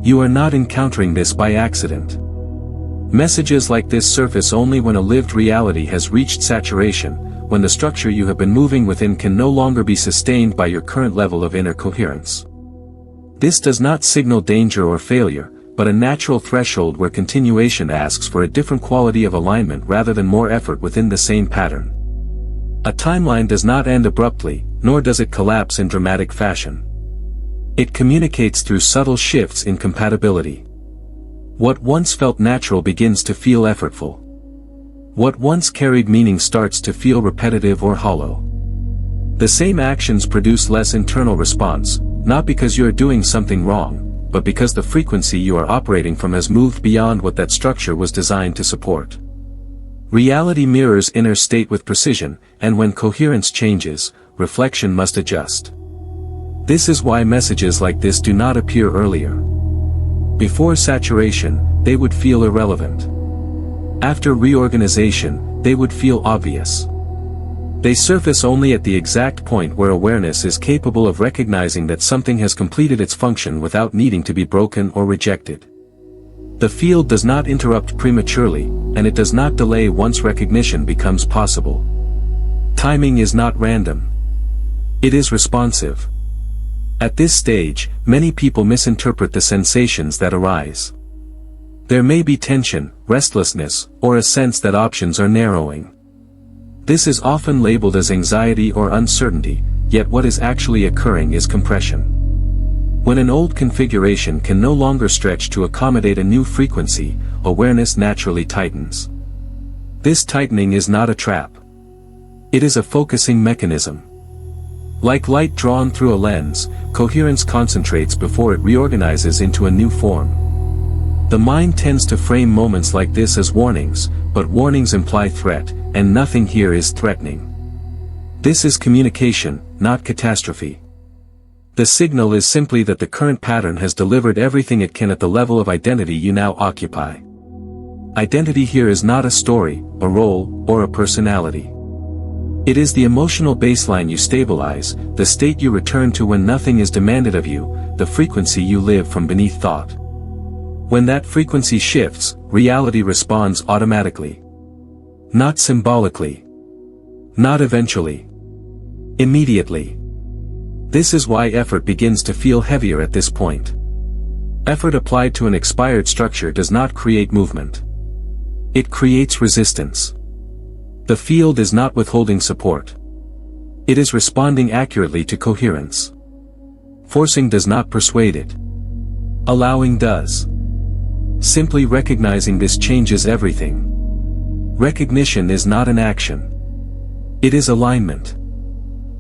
You are not encountering this by accident. Messages like this surface only when a lived reality has reached saturation, when the structure you have been moving within can no longer be sustained by your current level of inner coherence. This does not signal danger or failure, but a natural threshold where continuation asks for a different quality of alignment rather than more effort within the same pattern. A timeline does not end abruptly, nor does it collapse in dramatic fashion. It communicates through subtle shifts in compatibility. What once felt natural begins to feel effortful. What once carried meaning starts to feel repetitive or hollow. The same actions produce less internal response, not because you are doing something wrong, but because the frequency you are operating from has moved beyond what that structure was designed to support. Reality mirrors inner state with precision, and when coherence changes, reflection must adjust. This is why messages like this do not appear earlier. Before saturation, they would feel irrelevant. After reorganization, they would feel obvious. They surface only at the exact point where awareness is capable of recognizing that something has completed its function without needing to be broken or rejected. The field does not interrupt prematurely, and it does not delay once recognition becomes possible. Timing is not random. It is responsive. At this stage, many people misinterpret the sensations that arise. There may be tension, restlessness, or a sense that options are narrowing. This is often labeled as anxiety or uncertainty, yet what is actually occurring is compression. When an old configuration can no longer stretch to accommodate a new frequency, awareness naturally tightens. This tightening is not a trap. It is a focusing mechanism. Like light drawn through a lens, coherence concentrates before it reorganizes into a new form. The mind tends to frame moments like this as warnings, but warnings imply threat, and nothing here is threatening. This is communication, not catastrophe. The signal is simply that the current pattern has delivered everything it can at the level of identity you now occupy. Identity here is not a story, a role, or a personality. It is the emotional baseline you stabilize, the state you return to when nothing is demanded of you, the frequency you live from beneath thought. When that frequency shifts, reality responds automatically. Not symbolically. Not eventually. Immediately. This is why effort begins to feel heavier at this point. Effort applied to an expired structure does not create movement. It creates resistance. The field is not withholding support. It is responding accurately to coherence. Forcing does not persuade it. Allowing does. Simply recognizing this changes everything. Recognition is not an action. It is alignment.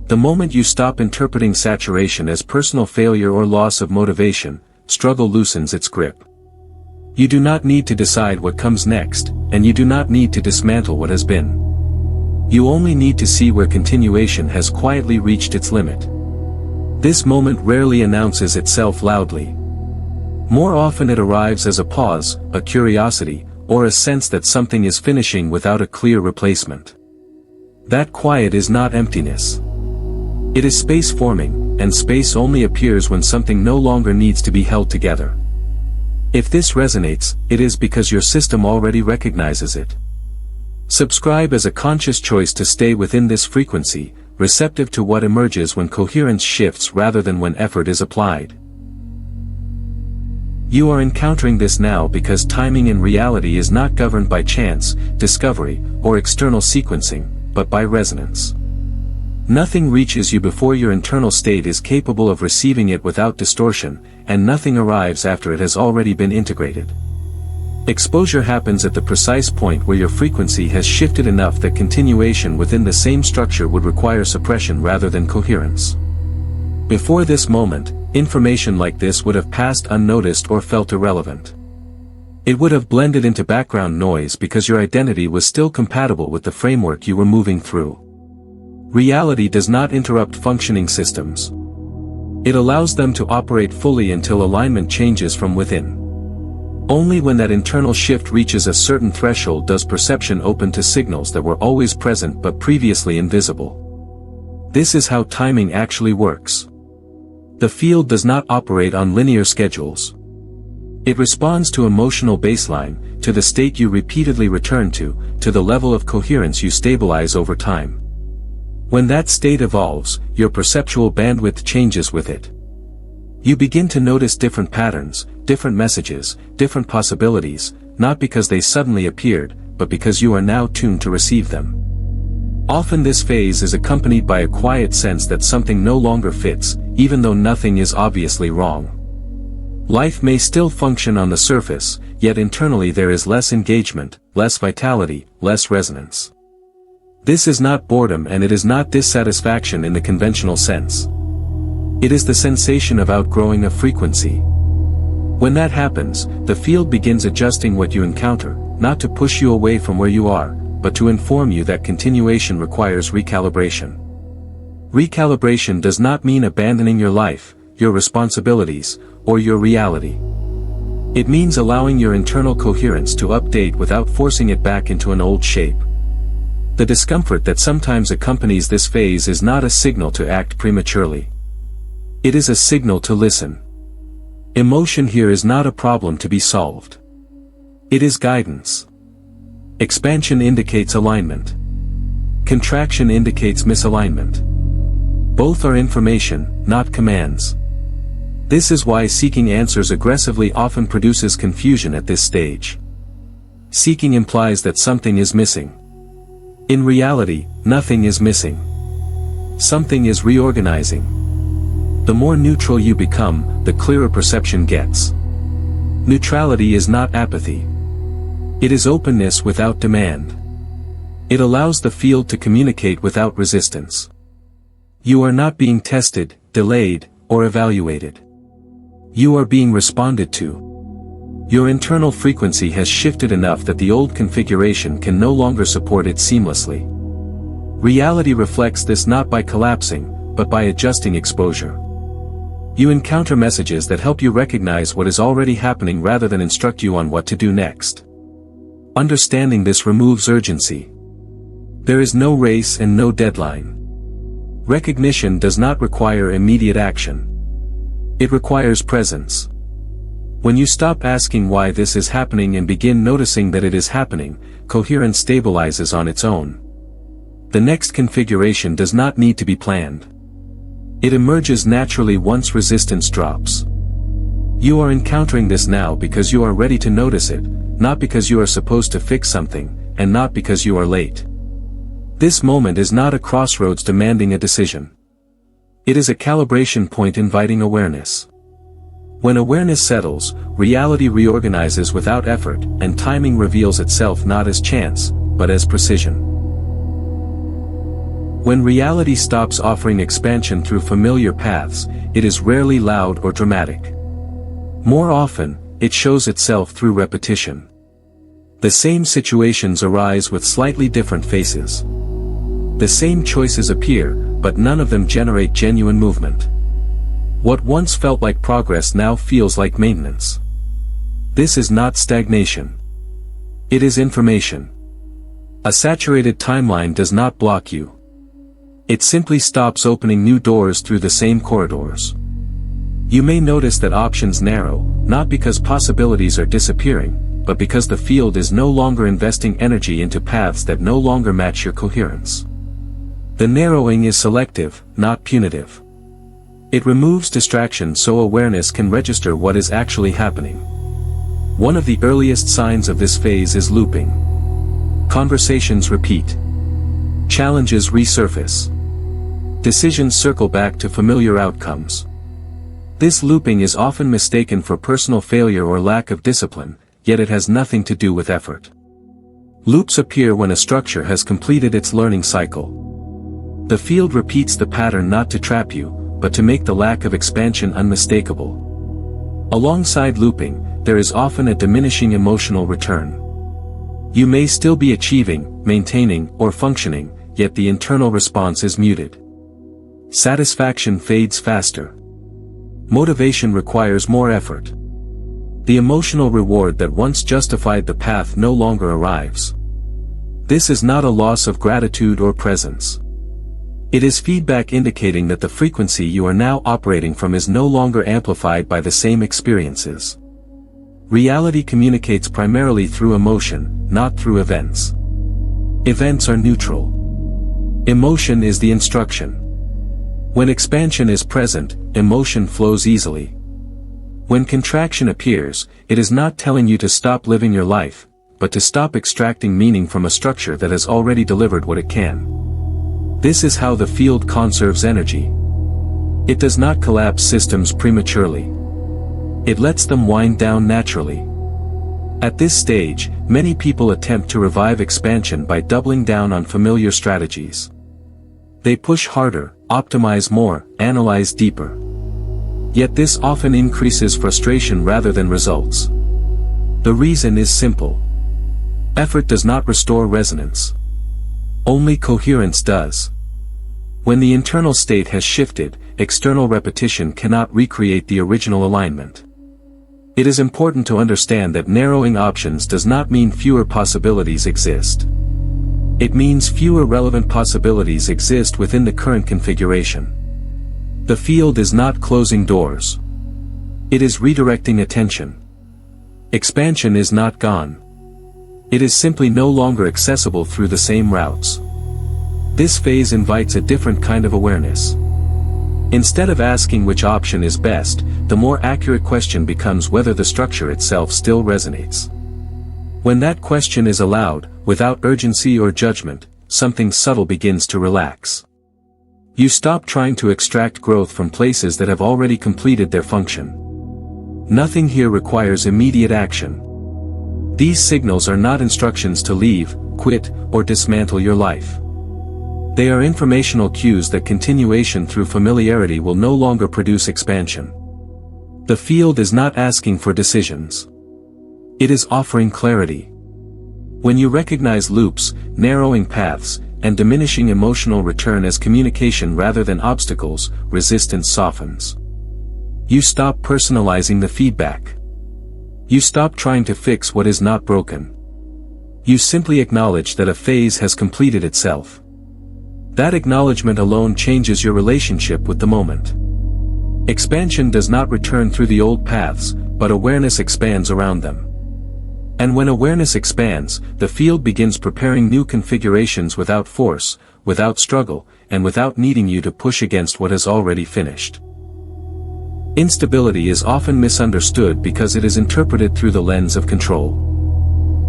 The moment you stop interpreting saturation as personal failure or loss of motivation, struggle loosens its grip. You do not need to decide what comes next, and you do not need to dismantle what has been. You only need to see where continuation has quietly reached its limit. This moment rarely announces itself loudly. More often it arrives as a pause, a curiosity, or a sense that something is finishing without a clear replacement. That quiet is not emptiness. It is space forming, and space only appears when something no longer needs to be held together. If this resonates, it is because your system already recognizes it. Subscribe as a conscious choice to stay within this frequency, receptive to what emerges when coherence shifts rather than when effort is applied. You are encountering this now because timing in reality is not governed by chance, discovery, or external sequencing, but by resonance. Nothing reaches you before your internal state is capable of receiving it without distortion, and nothing arrives after it has already been integrated. Exposure happens at the precise point where your frequency has shifted enough that continuation within the same structure would require suppression rather than coherence. Before this moment, information like this would have passed unnoticed or felt irrelevant. It would have blended into background noise because your identity was still compatible with the framework you were moving through. Reality does not interrupt functioning systems. It allows them to operate fully until alignment changes from within. Only when that internal shift reaches a certain threshold does perception open to signals that were always present but previously invisible. This is how timing actually works. The field does not operate on linear schedules. It responds to emotional baseline, to the state you repeatedly return to the level of coherence you stabilize over time. When that state evolves, your perceptual bandwidth changes with it. You begin to notice different patterns, different messages, different possibilities, not because they suddenly appeared, but because you are now tuned to receive them. Often this phase is accompanied by a quiet sense that something no longer fits, even though nothing is obviously wrong. Life may still function on the surface, yet internally there is less engagement, less vitality, less resonance. This is not boredom, and it is not dissatisfaction in the conventional sense. It is the sensation of outgrowing a frequency. When that happens, the field begins adjusting what you encounter, not to push you away from where you are, but to inform you that continuation requires recalibration. Recalibration does not mean abandoning your life, your responsibilities, or your reality. It means allowing your internal coherence to update without forcing it back into an old shape. The discomfort that sometimes accompanies this phase is not a signal to act prematurely. It is a signal to listen. Emotion here is not a problem to be solved. It is guidance. Expansion indicates alignment. Contraction indicates misalignment. Both are information, not commands. This is why seeking answers aggressively often produces confusion at this stage. Seeking implies that something is missing. In reality, nothing is missing. Something is reorganizing. The more neutral you become, the clearer perception gets. Neutrality is not apathy. It is openness without demand. It allows the field to communicate without resistance. You are not being tested, delayed, or evaluated. You are being responded to. Your internal frequency has shifted enough that the old configuration can no longer support it seamlessly. Reality reflects this not by collapsing, but by adjusting exposure. You encounter messages that help you recognize what is already happening rather than instruct you on what to do next. Understanding this removes urgency. There is no race and no deadline. Recognition does not require immediate action. It requires presence. When you stop asking why this is happening and begin noticing that it is happening, coherence stabilizes on its own. The next configuration does not need to be planned. It emerges naturally once resistance drops. You are encountering this now because you are ready to notice it, not because you are supposed to fix something, and not because you are late. This moment is not a crossroads demanding a decision. It is a calibration point inviting awareness. When awareness settles, reality reorganizes without effort, and timing reveals itself not as chance, but as precision. When reality stops offering expansion through familiar paths, it is rarely loud or dramatic. More often, it shows itself through repetition. The same situations arise with slightly different faces. The same choices appear, but none of them generate genuine movement. What once felt like progress now feels like maintenance. This is not stagnation. It is information. A saturated timeline does not block you. It simply stops opening new doors through the same corridors. You may notice that options narrow, not because possibilities are disappearing, but because the field is no longer investing energy into paths that no longer match your coherence. The narrowing is selective, not punitive. It removes distraction so awareness can register what is actually happening. One of the earliest signs of this phase is looping. Conversations repeat. Challenges resurface. Decisions circle back to familiar outcomes. This looping is often mistaken for personal failure or lack of discipline, yet it has nothing to do with effort. Loops appear when a structure has completed its learning cycle. The field repeats the pattern not to trap you, but to make the lack of expansion unmistakable. Alongside looping, there is often a diminishing emotional return. You may still be achieving, maintaining, or functioning, yet the internal response is muted. Satisfaction fades faster. Motivation requires more effort. The emotional reward that once justified the path no longer arrives. This is not a loss of gratitude or presence. It is feedback indicating that the frequency you are now operating from is no longer amplified by the same experiences. Reality communicates primarily through emotion, not through events. Events are neutral. Emotion is the instruction. When expansion is present, emotion flows easily. When contraction appears, it is not telling you to stop living your life, but to stop extracting meaning from a structure that has already delivered what it can. This is how the field conserves energy. It does not collapse systems prematurely. It lets them wind down naturally. At this stage, many people attempt to revive expansion by doubling down on familiar strategies. They push harder, optimize more, analyze deeper. Yet this often increases frustration rather than results. The reason is simple. Effort does not restore resonance. Only coherence does. When the internal state has shifted, external repetition cannot recreate the original alignment. It is important to understand that narrowing options does not mean fewer possibilities exist. It means fewer relevant possibilities exist within the current configuration. The field is not closing doors. It is redirecting attention. Expansion is not gone. It is simply no longer accessible through the same routes. This phase invites a different kind of awareness. Instead of asking which option is best, the more accurate question becomes whether the structure itself still resonates. When that question is allowed, without urgency or judgment, something subtle begins to relax. You stop trying to extract growth from places that have already completed their function. Nothing here requires immediate action. These signals are not instructions to leave, quit, or dismantle your life. They are informational cues that continuation through familiarity will no longer produce expansion. The field is not asking for decisions. It is offering clarity. When you recognize loops, narrowing paths, and diminishing emotional return as communication rather than obstacles, resistance softens. You stop personalizing the feedback. You stop trying to fix what is not broken. You simply acknowledge that a phase has completed itself. That acknowledgement alone changes your relationship with the moment. Expansion does not return through the old paths, but awareness expands around them. And when awareness expands, the field begins preparing new configurations without force, without struggle, and without needing you to push against what has already finished. Instability is often misunderstood because it is interpreted through the lens of control.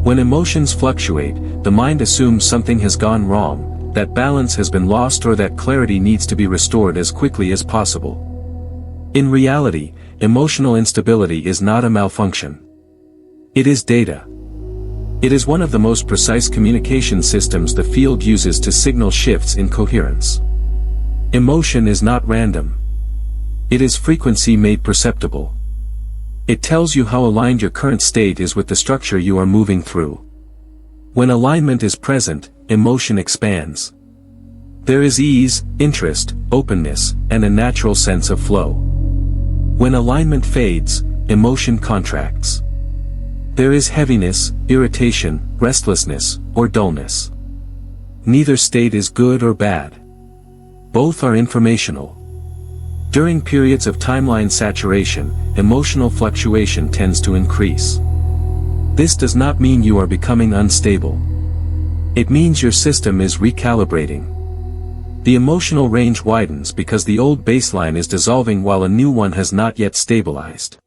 When emotions fluctuate, the mind assumes something has gone wrong, that balance has been lost, or that clarity needs to be restored as quickly as possible. In reality, emotional instability is not a malfunction. It is data. It is one of the most precise communication systems the field uses to signal shifts in coherence. Emotion is not random. It is frequency made perceptible. It tells you how aligned your current state is with the structure you are moving through. When alignment is present, emotion expands. There is ease, interest, openness, and a natural sense of flow. When alignment fades, emotion contracts. There is heaviness, irritation, restlessness, or dullness. Neither state is good or bad. Both are informational. During periods of timeline saturation, emotional fluctuation tends to increase. This does not mean you are becoming unstable. It means your system is recalibrating. The emotional range widens because the old baseline is dissolving while a new one has not yet stabilized.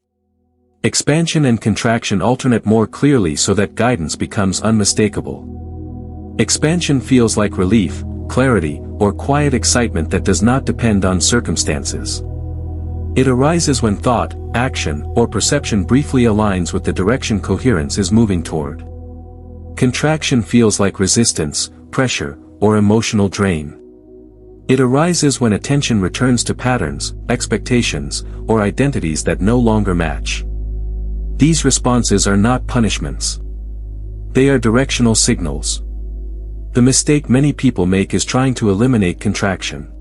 Expansion and contraction alternate more clearly so that guidance becomes unmistakable. Expansion feels like relief, clarity, or quiet excitement that does not depend on circumstances. It arises when thought, action, or perception briefly aligns with the direction coherence is moving toward. Contraction feels like resistance, pressure, or emotional drain. It arises when attention returns to patterns, expectations, or identities that no longer match. These responses are not punishments. They are directional signals. The mistake many people make is trying to eliminate contraction.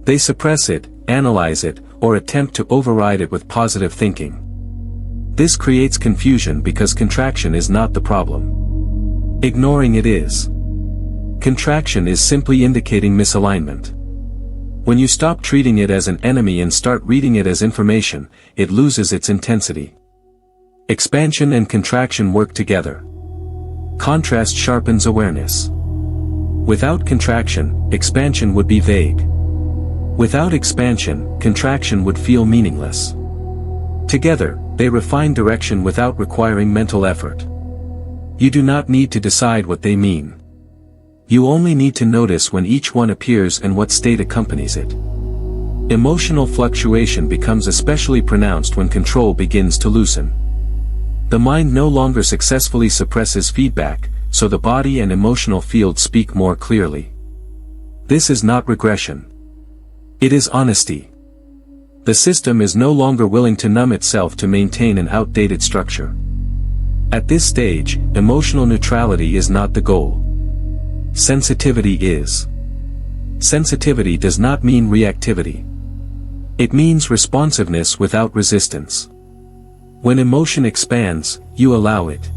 They suppress it, analyze it, or attempt to override it with positive thinking. This creates confusion because contraction is not the problem. Ignoring it is. Contraction is simply indicating misalignment. When you stop treating it as an enemy and start reading it as information, it loses its intensity. Expansion and contraction work together. Contrast sharpens awareness. Without contraction, expansion would be vague. Without expansion, contraction would feel meaningless. Together, they refine direction without requiring mental effort. You do not need to decide what they mean. You only need to notice when each one appears and what state accompanies it. Emotional fluctuation becomes especially pronounced when control begins to loosen. The mind no longer successfully suppresses feedback, so the body and emotional fields speak more clearly. This is not regression. It is honesty. The system is no longer willing to numb itself to maintain an outdated structure. At this stage, emotional neutrality is not the goal. Sensitivity is. Sensitivity does not mean reactivity. It means responsiveness without resistance. When emotion expands, you allow it.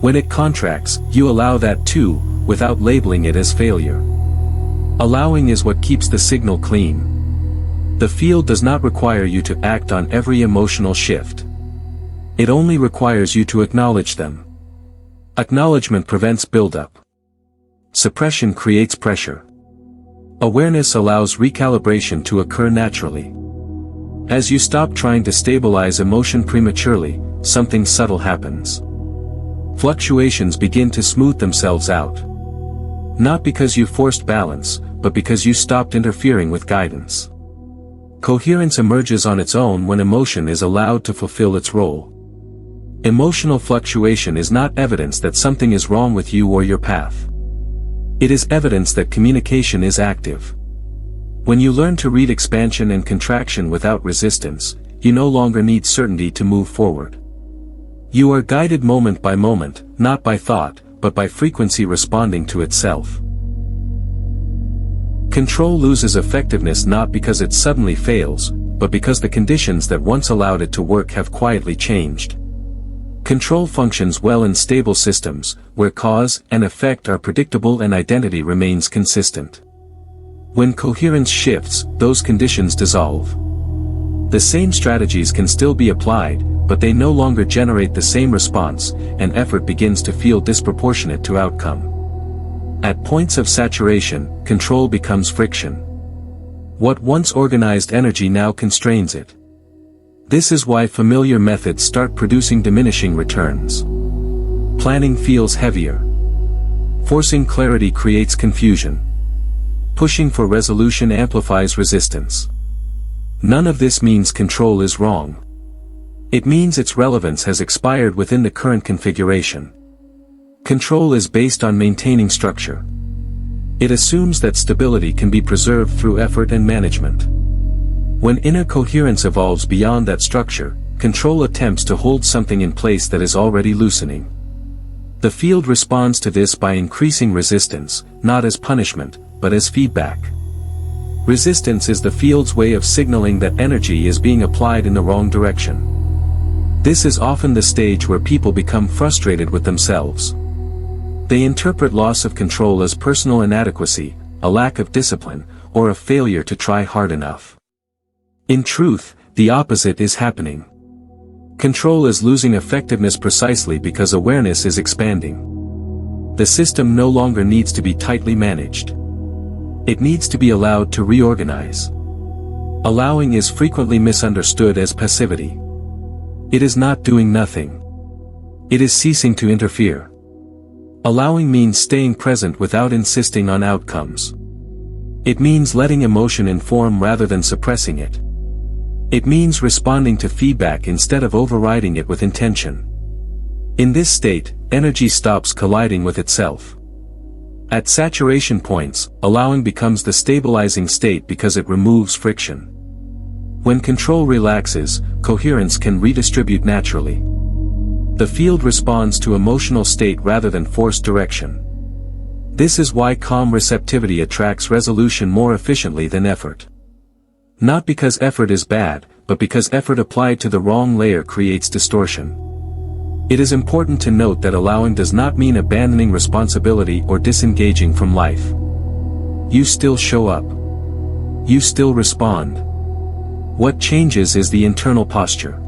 When it contracts, you allow that too, without labeling it as failure. Allowing is what keeps the signal clean. The field does not require you to act on every emotional shift. It only requires you to acknowledge them. Acknowledgement prevents buildup. Suppression creates pressure. Awareness allows recalibration to occur naturally. As you stop trying to stabilize emotion prematurely, something subtle happens. Fluctuations begin to smooth themselves out. Not because you forced balance, but because you stopped interfering with guidance. Coherence emerges on its own when emotion is allowed to fulfill its role. Emotional fluctuation is not evidence that something is wrong with you or your path. It is evidence that communication is active. When you learn to read expansion and contraction without resistance, you no longer need certainty to move forward. You are guided moment by moment, not by thought, but by frequency responding to itself. Control loses effectiveness not because it suddenly fails, but because the conditions that once allowed it to work have quietly changed. Control functions well in stable systems, where cause and effect are predictable and identity remains consistent. When coherence shifts, those conditions dissolve. The same strategies can still be applied, but they no longer generate the same response, and effort begins to feel disproportionate to outcome. At points of saturation, control becomes friction. What once organized energy now constrains it. This is why familiar methods start producing diminishing returns. Planning feels heavier. Forcing clarity creates confusion. Pushing for resolution amplifies resistance. None of this means control is wrong. It means its relevance has expired within the current configuration. Control is based on maintaining structure. It assumes that stability can be preserved through effort and management. When inner coherence evolves beyond that structure, control attempts to hold something in place that is already loosening. The field responds to this by increasing resistance, not as punishment, but as feedback. Resistance is the field's way of signaling that energy is being applied in the wrong direction. This is often the stage where people become frustrated with themselves. They interpret loss of control as personal inadequacy, a lack of discipline, or a failure to try hard enough. In truth, the opposite is happening. Control is losing effectiveness precisely because awareness is expanding. The system no longer needs to be tightly managed. It needs to be allowed to reorganize. Allowing is frequently misunderstood as passivity. It is not doing nothing. It is ceasing to interfere. Allowing means staying present without insisting on outcomes. It means letting emotion inform rather than suppressing it. It means responding to feedback instead of overriding it with intention. In this state, energy stops colliding with itself. At saturation points, allowing becomes the stabilizing state because it removes friction. When control relaxes, coherence can redistribute naturally. The field responds to emotional state rather than forced direction. This is why calm receptivity attracts resolution more efficiently than effort. Not because effort is bad, but because effort applied to the wrong layer creates distortion. It is important to note that allowing does not mean abandoning responsibility or disengaging from life. You still show up. You still respond. What changes is the internal posture.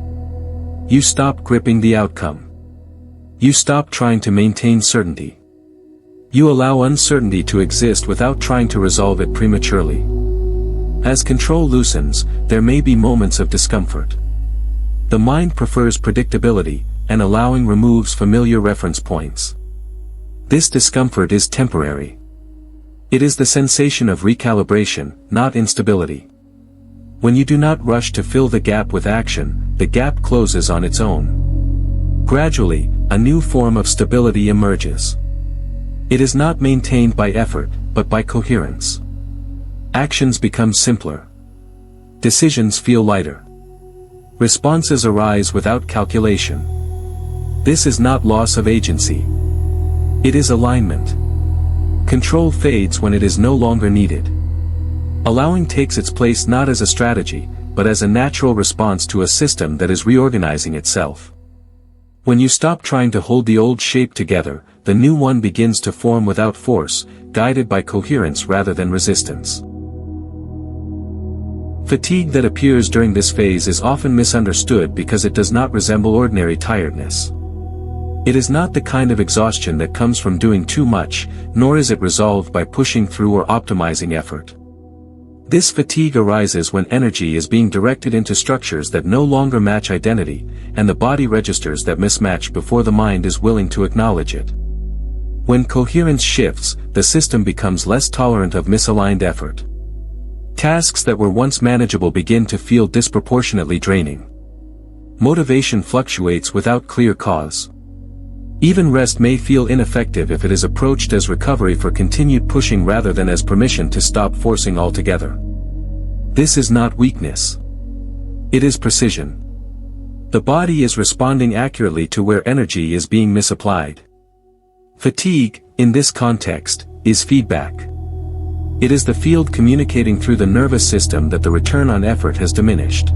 You stop gripping the outcome. You stop trying to maintain certainty. You allow uncertainty to exist without trying to resolve it prematurely. As control loosens, there may be moments of discomfort. The mind prefers predictability, and allowing removes familiar reference points. This discomfort is temporary. It is the sensation of recalibration, not instability. When you do not rush to fill the gap with action, the gap closes on its own. Gradually, a new form of stability emerges. It is not maintained by effort, but by coherence. Actions become simpler. Decisions feel lighter. Responses arise without calculation. This is not loss of agency. It is alignment. Control fades when it is no longer needed. Allowing takes its place not as a strategy, but as a natural response to a system that is reorganizing itself. When you stop trying to hold the old shape together, the new one begins to form without force, guided by coherence rather than resistance. Fatigue that appears during this phase is often misunderstood because it does not resemble ordinary tiredness. It is not the kind of exhaustion that comes from doing too much, nor is it resolved by pushing through or optimizing effort. This fatigue arises when energy is being directed into structures that no longer match identity, and the body registers that mismatch before the mind is willing to acknowledge it. When coherence shifts, the system becomes less tolerant of misaligned effort. Tasks that were once manageable begin to feel disproportionately draining. Motivation fluctuates without clear cause. Even rest may feel ineffective if it is approached as recovery for continued pushing rather than as permission to stop forcing altogether. This is not weakness. It is precision. The body is responding accurately to where energy is being misapplied. Fatigue, in this context, is feedback. It is the field communicating through the nervous system that the return on effort has diminished.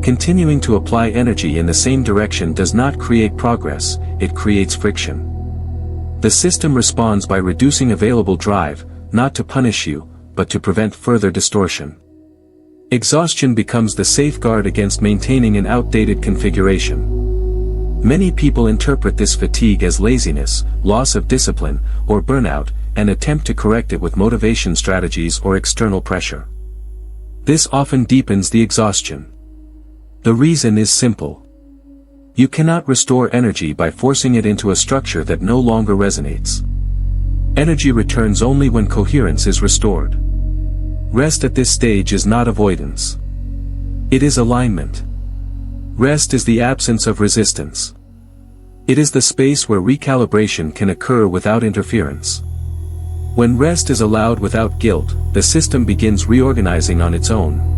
Continuing to apply energy in the same direction does not create progress, it creates friction. The system responds by reducing available drive, not to punish you, but to prevent further distortion. Exhaustion becomes the safeguard against maintaining an outdated configuration. Many people interpret this fatigue as laziness, loss of discipline, or burnout, and attempt to correct it with motivation strategies or external pressure. This often deepens the exhaustion. The reason is simple. You cannot restore energy by forcing it into a structure that no longer resonates. Energy returns only when coherence is restored. Rest at this stage is not avoidance. It is alignment. Rest is the absence of resistance. It is the space where recalibration can occur without interference. When rest is allowed without guilt, the system begins reorganizing on its own.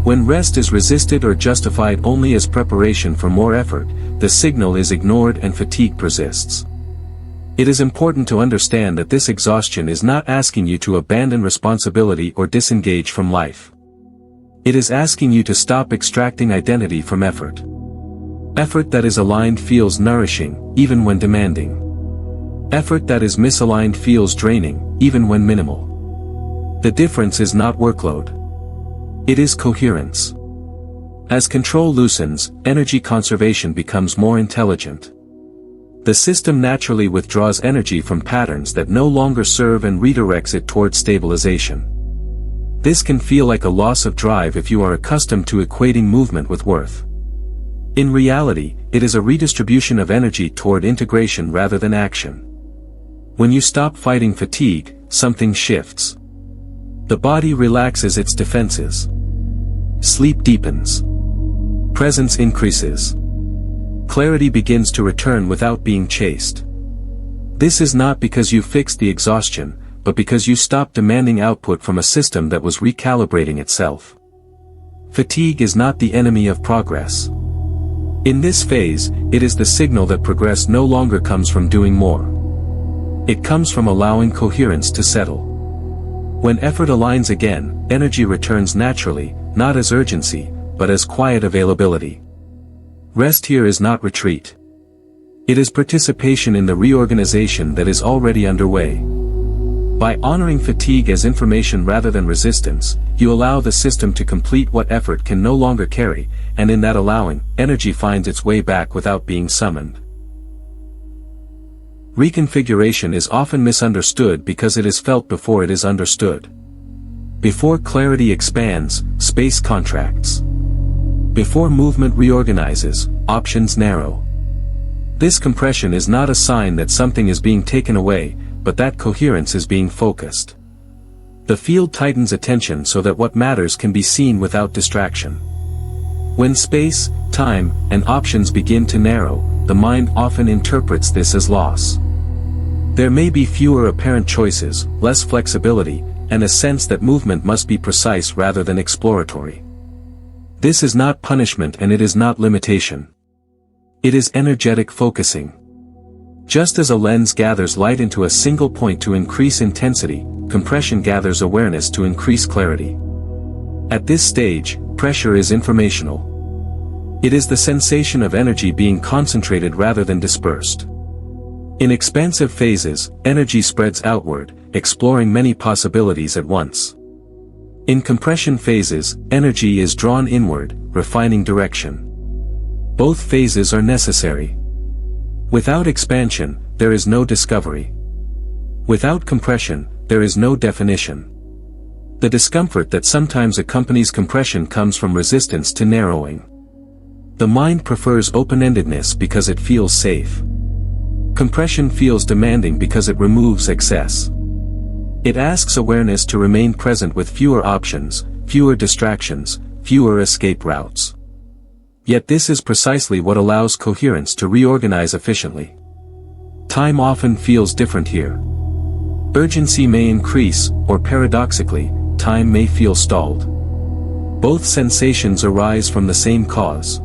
When rest is resisted or justified only as preparation for more effort, the signal is ignored and fatigue persists. It is important to understand that this exhaustion is not asking you to abandon responsibility or disengage from life. It is asking you to stop extracting identity from effort. Effort that is aligned feels nourishing, even when demanding. Effort that is misaligned feels draining, even when minimal. The difference is not workload. It is coherence. As control loosens, energy conservation becomes more intelligent. The system naturally withdraws energy from patterns that no longer serve and redirects it towards stabilization. This can feel like a loss of drive if you are accustomed to equating movement with worth. In reality, it is a redistribution of energy toward integration rather than action. When you stop fighting fatigue, something shifts. The body relaxes its defenses. Sleep deepens. Presence increases. Clarity begins to return without being chased. This is not because you fixed the exhaustion, but because you stopped demanding output from a system that was recalibrating itself. Fatigue is not the enemy of progress. In this phase, it is the signal that progress no longer comes from doing more. It comes from allowing coherence to settle. When effort aligns again, energy returns naturally, not as urgency, but as quiet availability. Rest here is not retreat. It is participation in the reorganization that is already underway. By honoring fatigue as information rather than resistance, you allow the system to complete what effort can no longer carry, and in that allowing, energy finds its way back without being summoned. Reconfiguration is often misunderstood because it is felt before it is understood. Before clarity expands, space contracts. Before movement reorganizes, options narrow. This compression is not a sign that something is being taken away, but that coherence is being focused. The field tightens attention so that what matters can be seen without distraction. When space, time, and options begin to narrow, the mind often interprets this as loss. There may be fewer apparent choices, less flexibility, and a sense that movement must be precise rather than exploratory. This is not punishment and it is not limitation. It is energetic focusing. Just as a lens gathers light into a single point to increase intensity, compression gathers awareness to increase clarity. At this stage, pressure is informational. It is the sensation of energy being concentrated rather than dispersed. In expansive phases, energy spreads outward, exploring many possibilities at once. In compression phases, energy is drawn inward, refining direction. Both phases are necessary. Without expansion, there is no discovery. Without compression, there is no definition. The discomfort that sometimes accompanies compression comes from resistance to narrowing. The mind prefers open-endedness because it feels safe. Compression feels demanding because it removes excess. It asks awareness to remain present with fewer options, fewer distractions, fewer escape routes. Yet this is precisely what allows coherence to reorganize efficiently. Time often feels different here. Urgency may increase, or paradoxically, time may feel stalled. Both sensations arise from the same cause.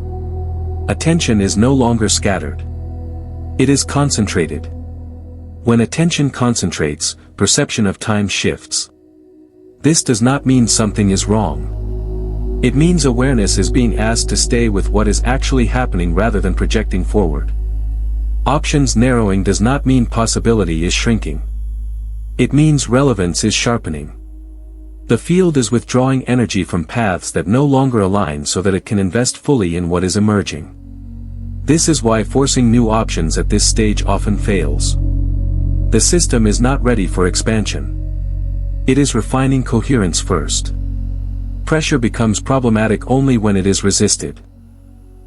Attention is no longer scattered. It is concentrated. When attention concentrates, perception of time shifts. This does not mean something is wrong. It means awareness is being asked to stay with what is actually happening rather than projecting forward. Options narrowing does not mean possibility is shrinking. It means relevance is sharpening. The field is withdrawing energy from paths that no longer align so that it can invest fully in what is emerging. This is why forcing new options at this stage often fails. The system is not ready for expansion. It is refining coherence first. Pressure becomes problematic only when it is resisted.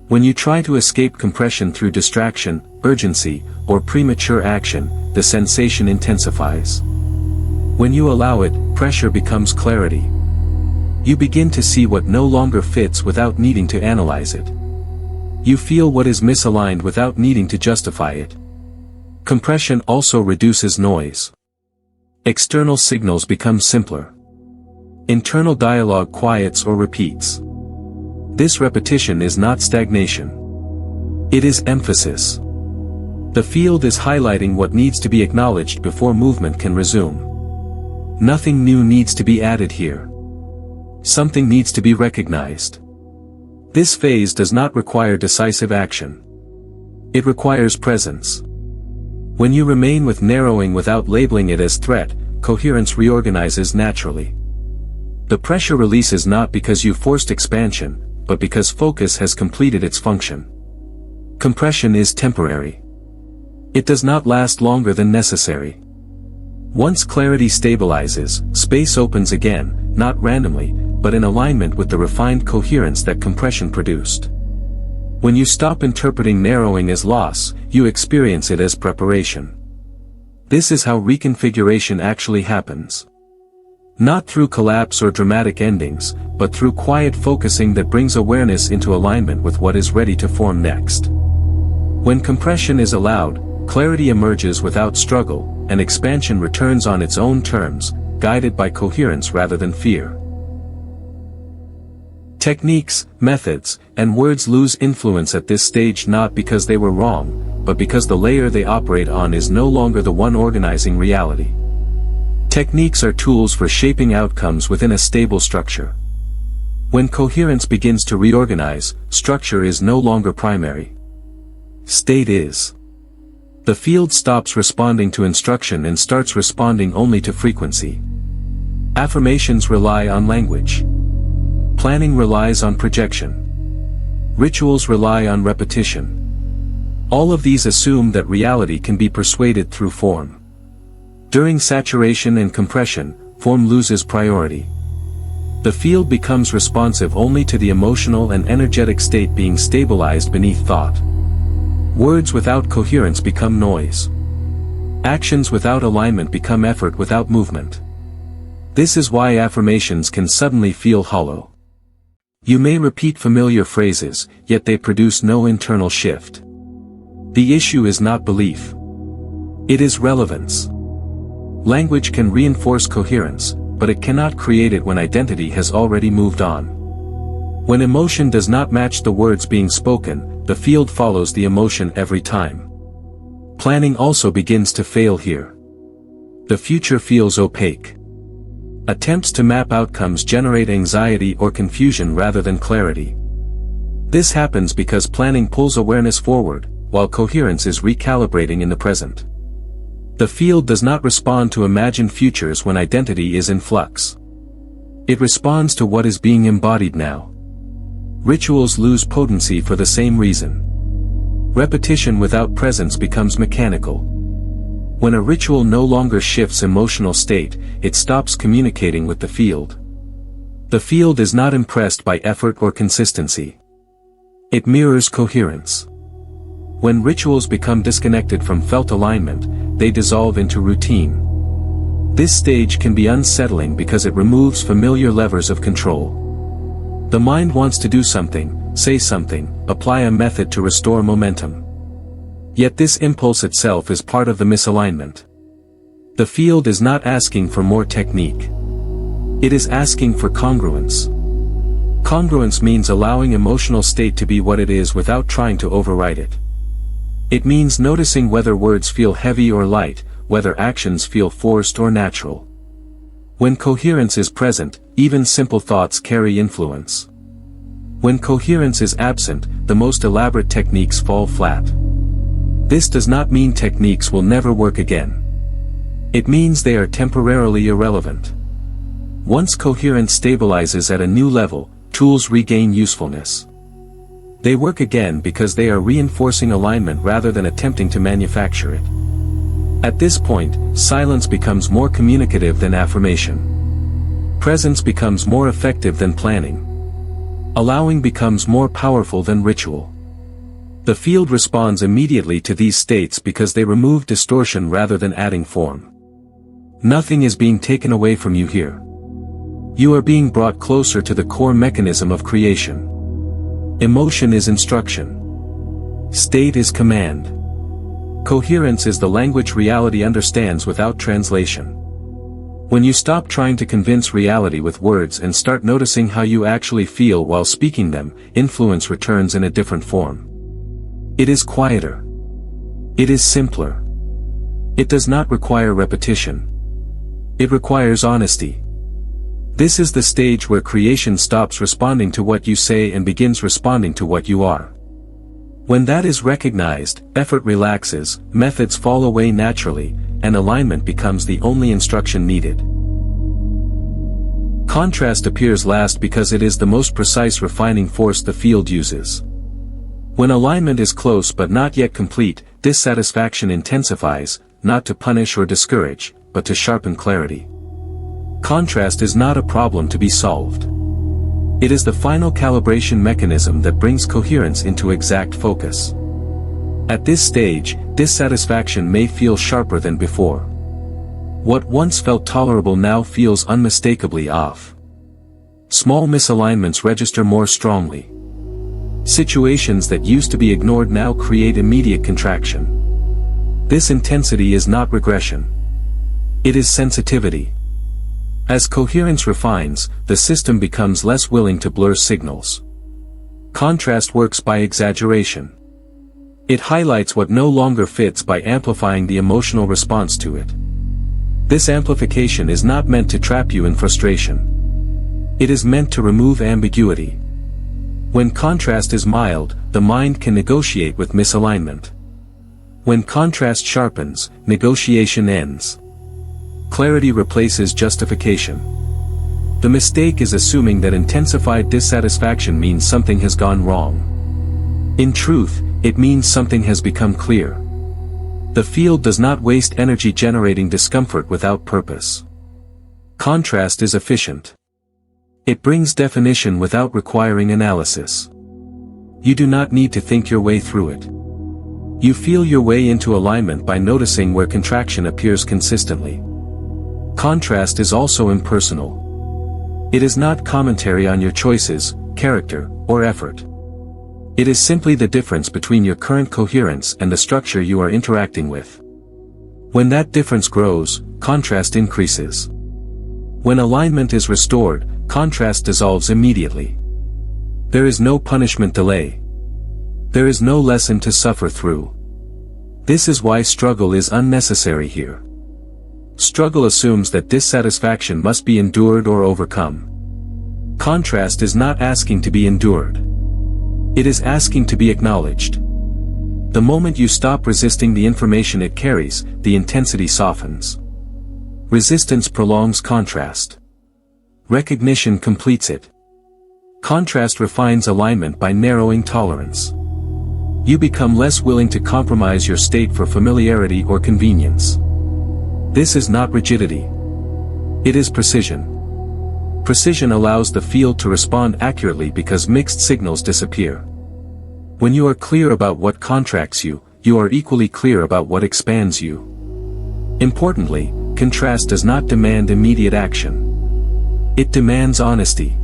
When you try to escape compression through distraction, urgency, or premature action, the sensation intensifies. When you allow it, pressure becomes clarity. You begin to see what no longer fits without needing to analyze it. You feel what is misaligned without needing to justify it. Compression also reduces noise. External signals become simpler. Internal dialogue quiets or repeats. This repetition is not stagnation. It is emphasis. The field is highlighting what needs to be acknowledged before movement can resume. Nothing new needs to be added here. Something needs to be recognized. This phase does not require decisive action. It requires presence. When you remain with narrowing without labeling it as threat, coherence reorganizes naturally. The pressure releases not because you forced expansion, but because focus has completed its function. Compression is temporary. It does not last longer than necessary. Once clarity stabilizes, space opens again, not randomly, but in alignment with the refined coherence that compression produced. When you stop interpreting narrowing as loss, you experience it as preparation. This is how reconfiguration actually happens. Not through collapse or dramatic endings, but through quiet focusing that brings awareness into alignment with what is ready to form next. When compression is allowed, clarity emerges without struggle, and expansion returns on its own terms, guided by coherence rather than fear. Techniques, methods, and words lose influence at this stage not because they were wrong, but because the layer they operate on is no longer the one organizing reality. Techniques are tools for shaping outcomes within a stable structure. When coherence begins to reorganize, structure is no longer primary. State is. The field stops responding to instruction and starts responding only to frequency. Affirmations rely on language. Planning relies on projection. Rituals rely on repetition. All of these assume that reality can be persuaded through form. During saturation and compression, form loses priority. The field becomes responsive only to the emotional and energetic state being stabilized beneath thought. Words without coherence become noise. Actions without alignment become effort without movement. This is why affirmations can suddenly feel hollow. You may repeat familiar phrases, yet they produce no internal shift. The issue is not belief. It is relevance. Language can reinforce coherence, but it cannot create it when identity has already moved on. When emotion does not match the words being spoken, the field follows the emotion every time. Planning also begins to fail here. The future feels opaque. Attempts to map outcomes generate anxiety or confusion rather than clarity. This happens because planning pulls awareness forward, while coherence is recalibrating in the present. The field does not respond to imagined futures when identity is in flux. It responds to what is being embodied now. Rituals lose potency for the same reason. Repetition without presence becomes mechanical. When a ritual no longer shifts emotional state, it stops communicating with the field. The field is not impressed by effort or consistency. It mirrors coherence. When rituals become disconnected from felt alignment, they dissolve into routine. This stage can be unsettling because it removes familiar levers of control. The mind wants to do something, say something, apply a method to restore momentum. Yet this impulse itself is part of the misalignment. The field is not asking for more technique. It is asking for congruence. Congruence means allowing emotional state to be what it is without trying to override it. It means noticing whether words feel heavy or light, whether actions feel forced or natural. When coherence is present, even simple thoughts carry influence. When coherence is absent, the most elaborate techniques fall flat. This does not mean techniques will never work again. It means they are temporarily irrelevant. Once coherence stabilizes at a new level, tools regain usefulness. They work again because they are reinforcing alignment rather than attempting to manufacture it. At this point, silence becomes more communicative than affirmation. Presence becomes more effective than planning. Allowing becomes more powerful than ritual. The field responds immediately to these states because they remove distortion rather than adding form. Nothing is being taken away from you here. You are being brought closer to the core mechanism of creation. Emotion is instruction. State is command. Coherence is the language reality understands without translation. When you stop trying to convince reality with words and start noticing how you actually feel while speaking them, influence returns in a different form. It is quieter. It is simpler. It does not require repetition. It requires honesty. This is the stage where creation stops responding to what you say and begins responding to what you are. When that is recognized, effort relaxes, methods fall away naturally, and alignment becomes the only instruction needed. Contrast appears last because it is the most precise refining force the field uses. When alignment is close but not yet complete, dissatisfaction intensifies, not to punish or discourage, but to sharpen clarity. Contrast is not a problem to be solved. It is the final calibration mechanism that brings coherence into exact focus. At this stage, dissatisfaction may feel sharper than before. What once felt tolerable now feels unmistakably off. Small misalignments register more strongly. Situations that used to be ignored now create immediate contraction. This intensity is not regression. It is sensitivity. As coherence refines, the system becomes less willing to blur signals. Contrast works by exaggeration. It highlights what no longer fits by amplifying the emotional response to it. This amplification is not meant to trap you in frustration. It is meant to remove ambiguity. When contrast is mild, the mind can negotiate with misalignment. When contrast sharpens, negotiation ends. Clarity replaces justification. The mistake is assuming that intensified dissatisfaction means something has gone wrong. In truth, it means something has become clear. The field does not waste energy generating discomfort without purpose. Contrast is efficient. It brings definition without requiring analysis. You do not need to think your way through it. You feel your way into alignment by noticing where contraction appears consistently. Contrast is also impersonal. It is not commentary on your choices, character, or effort. It is simply the difference between your current coherence and the structure you are interacting with. When that difference grows, contrast increases. When alignment is restored, contrast dissolves immediately. There is no punishment delay. There is no lesson to suffer through. This is why struggle is unnecessary here. Struggle assumes that dissatisfaction must be endured or overcome. Contrast is not asking to be endured. It is asking to be acknowledged. The moment you stop resisting the information it carries, the intensity softens. Resistance prolongs contrast. Recognition completes it. Contrast refines alignment by narrowing tolerance. You become less willing to compromise your state for familiarity or convenience. This is not rigidity. It is precision. Precision allows the field to respond accurately because mixed signals disappear. When you are clear about what contracts you, you are equally clear about what expands you. Importantly, contrast does not demand immediate action. It demands honesty.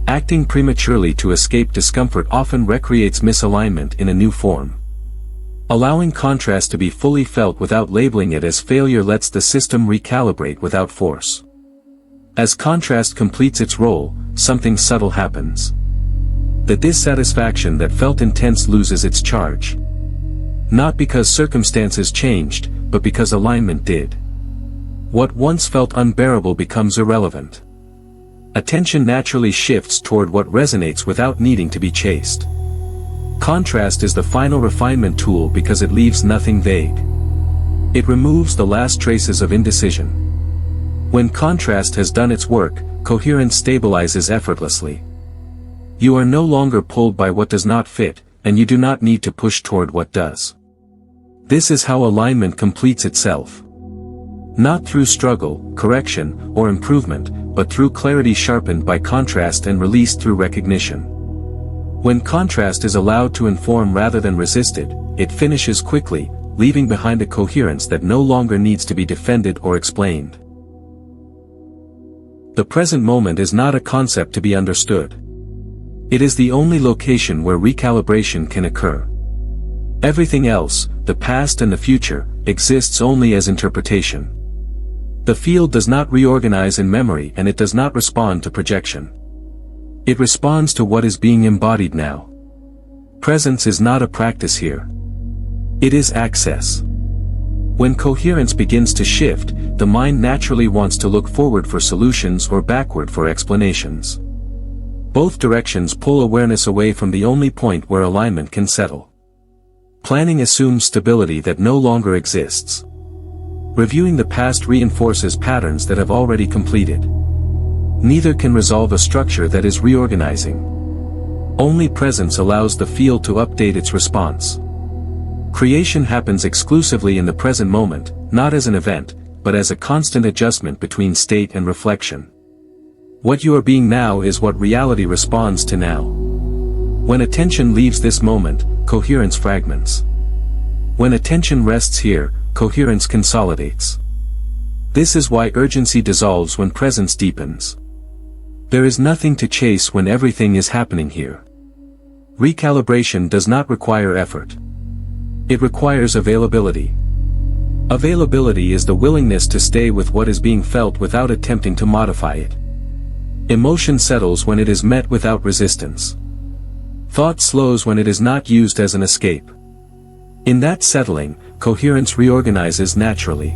Acting prematurely to escape discomfort often recreates misalignment in a new form. Allowing contrast to be fully felt without labeling it as failure lets the system recalibrate without force. As contrast completes its role, something subtle happens. The dissatisfaction that felt intense loses its charge. Not because circumstances changed, but because alignment did. What once felt unbearable becomes irrelevant. Attention naturally shifts toward what resonates without needing to be chased. Contrast is the final refinement tool because it leaves nothing vague. It removes the last traces of indecision. When contrast has done its work, coherence stabilizes effortlessly. You are no longer pulled by what does not fit, and you do not need to push toward what does. This is how alignment completes itself. Not through struggle, correction, or improvement, but through clarity sharpened by contrast and released through recognition. When contrast is allowed to inform rather than resisted, it finishes quickly, leaving behind a coherence that no longer needs to be defended or explained. The present moment is not a concept to be understood. It is the only location where recalibration can occur. Everything else, the past and the future, exists only as interpretation. The field does not reorganize in memory and it does not respond to projection. It responds to what is being embodied now. Presence is not a practice here. It is access. When coherence begins to shift, the mind naturally wants to look forward for solutions or backward for explanations. Both directions pull awareness away from the only point where alignment can settle. Planning assumes stability that no longer exists. Reviewing the past reinforces patterns that have already completed. Neither can resolve a structure that is reorganizing. Only presence allows the field to update its response. Creation happens exclusively in the present moment, not as an event, but as a constant adjustment between state and reflection. What you are being now is what reality responds to now. When attention leaves this moment, coherence fragments. When attention rests here, coherence consolidates. This is why urgency dissolves when presence deepens. There is nothing to chase when everything is happening here. Recalibration does not require effort. It requires availability. Availability is the willingness to stay with what is being felt without attempting to modify it. Emotion settles when it is met without resistance. Thought slows when it is not used as an escape. In that settling, coherence reorganizes naturally.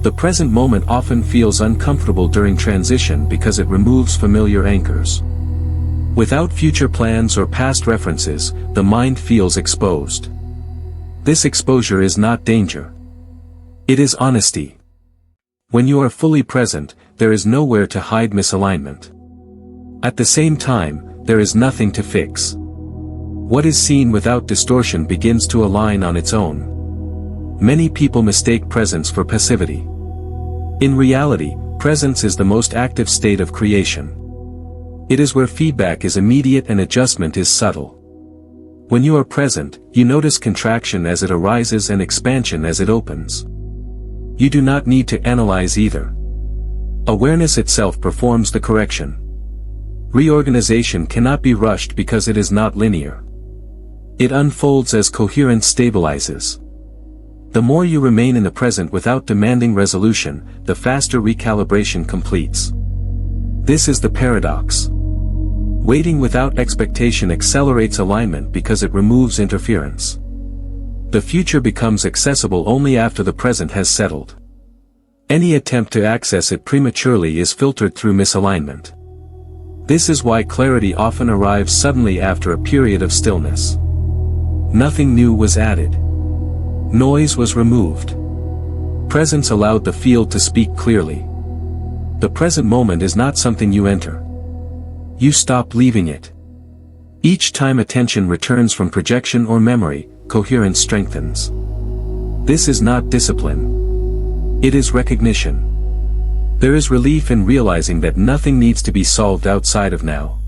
The present moment often feels uncomfortable during transition because it removes familiar anchors. Without future plans or past references, the mind feels exposed. This exposure is not danger. It is honesty. When you are fully present, there is nowhere to hide misalignment. At the same time, there is nothing to fix. What is seen without distortion begins to align on its own. Many people mistake presence for passivity. In reality, presence is the most active state of creation. It is where feedback is immediate and adjustment is subtle. When you are present, you notice contraction as it arises and expansion as it opens. You do not need to analyze either. Awareness itself performs the correction. Reorganization cannot be rushed because it is not linear. It unfolds as coherence stabilizes. The more you remain in the present without demanding resolution, the faster recalibration completes. This is the paradox. Waiting without expectation accelerates alignment because it removes interference. The future becomes accessible only after the present has settled. Any attempt to access it prematurely is filtered through misalignment. This is why clarity often arrives suddenly after a period of stillness. Nothing new was added. Noise was removed. Presence allowed the field to speak clearly. The present moment is not something you enter. You stop leaving it. Each time attention returns from projection or memory, coherence strengthens. This is not discipline. It is recognition. There is relief in realizing that nothing needs to be solved outside of now.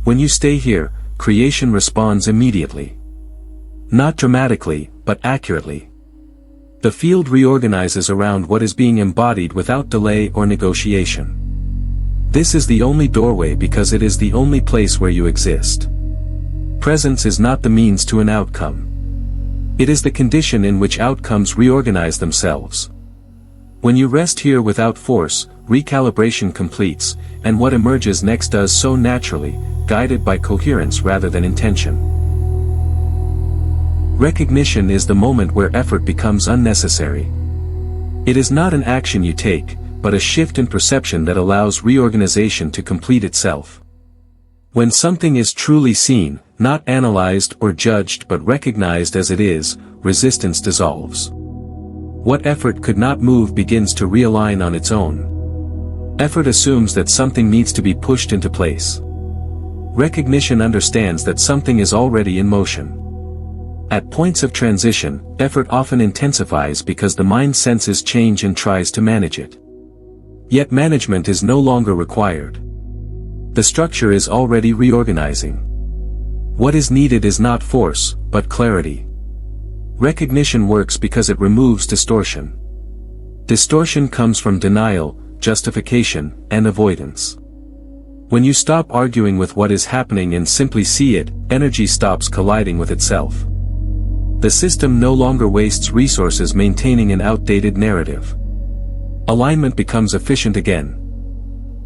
When you stay here, creation responds immediately. Not dramatically, but accurately. The field reorganizes around what is being embodied without delay or negotiation. This is the only doorway because it is the only place where you exist. Presence is not the means to an outcome. It is the condition in which outcomes reorganize themselves. When you rest here without force, recalibration completes, and what emerges next does so naturally, guided by coherence rather than intention. Recognition is the moment where effort becomes unnecessary. It is not an action you take, but a shift in perception that allows reorganization to complete itself. When something is truly seen, not analyzed or judged but recognized as it is, resistance dissolves. What effort could not move begins to realign on its own. Effort assumes that something needs to be pushed into place. Recognition understands that something is already in motion. At points of transition, effort often intensifies because the mind senses change and tries to manage it. Yet management is no longer required. The structure is already reorganizing. What is needed is not force, but clarity. Recognition works because it removes distortion. Distortion comes from denial, justification, and avoidance. When you stop arguing with what is happening and simply see it, energy stops colliding with itself. The system no longer wastes resources maintaining an outdated narrative. Alignment becomes efficient again.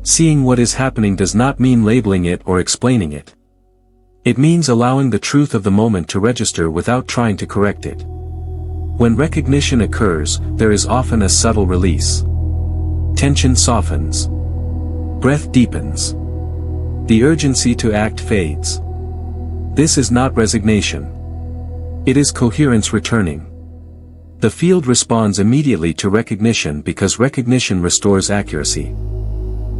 Seeing what is happening does not mean labeling it or explaining it. It means allowing the truth of the moment to register without trying to correct it. When recognition occurs, there is often a subtle release. Tension softens. Breath deepens. The urgency to act fades. This is not resignation. It is coherence returning. The field responds immediately to recognition because recognition restores accuracy.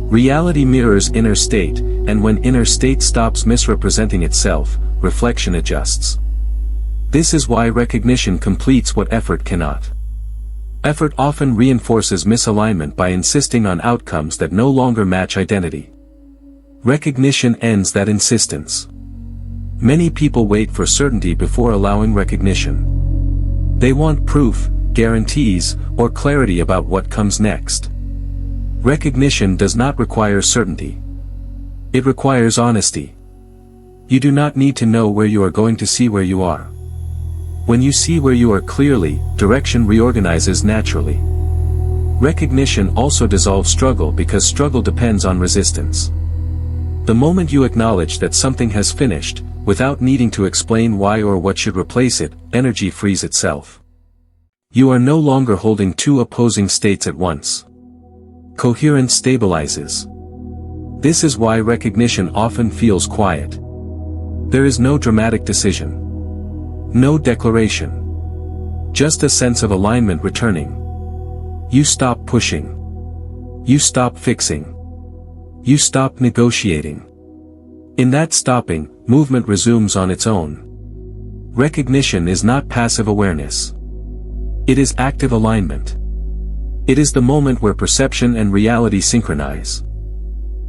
Reality mirrors inner state, and when inner state stops misrepresenting itself, reflection adjusts. This is why recognition completes what effort cannot. Effort often reinforces misalignment by insisting on outcomes that no longer match identity. Recognition ends that insistence. Many people wait for certainty before allowing recognition. They want proof, guarantees, or clarity about what comes next. Recognition does not require certainty. It requires honesty. You do not need to know where you are going to see where you are. When you see where you are clearly, direction reorganizes naturally. Recognition also dissolves struggle because struggle depends on resistance. The moment you acknowledge that something has finished, without needing to explain why or what should replace it, energy frees itself. You are no longer holding two opposing states at once. Coherence stabilizes. This is why recognition often feels quiet. There is no dramatic decision. No declaration. Just a sense of alignment returning. You stop pushing. You stop fixing. You stop negotiating. In that stopping, movement resumes on its own. Recognition is not passive awareness. It is active alignment. It is the moment where perception and reality synchronize.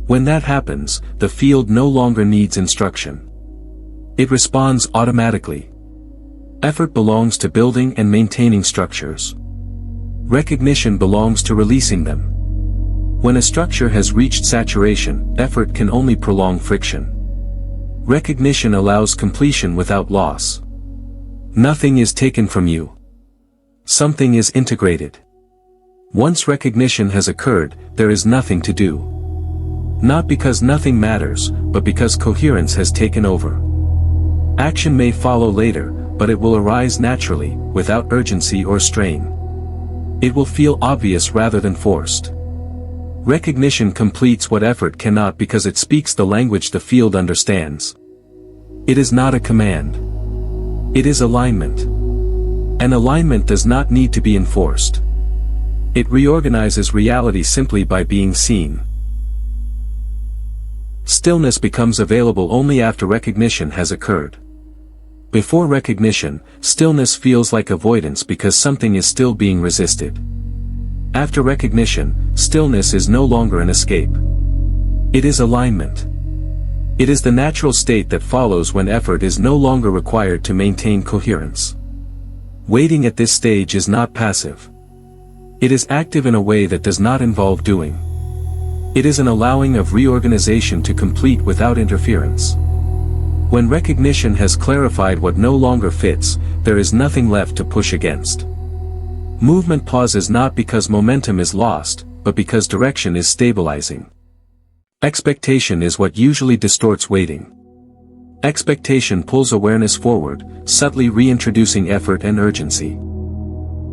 When that happens, the field no longer needs instruction. It responds automatically. Effort belongs to building and maintaining structures. Recognition belongs to releasing them. When a structure has reached saturation, effort can only prolong friction. Recognition allows completion without loss. Nothing is taken from you. Something is integrated. Once recognition has occurred, there is nothing to do. Not because nothing matters, but because coherence has taken over. Action may follow later, but it will arise naturally, without urgency or strain. It will feel obvious rather than forced. Recognition completes what effort cannot because it speaks the language the field understands. It is not a command. It is alignment. And alignment does not need to be enforced. It reorganizes reality simply by being seen. Stillness becomes available only after recognition has occurred. Before recognition, stillness feels like avoidance because something is still being resisted. After recognition, stillness is no longer an escape. It is alignment. It is the natural state that follows when effort is no longer required to maintain coherence. Waiting at this stage is not passive. It is active in a way that does not involve doing. It is an allowing of reorganization to complete without interference. When recognition has clarified what no longer fits, there is nothing left to push against. Movement pauses not because momentum is lost, but because direction is stabilizing. Expectation is what usually distorts waiting. Expectation pulls awareness forward, subtly reintroducing effort and urgency.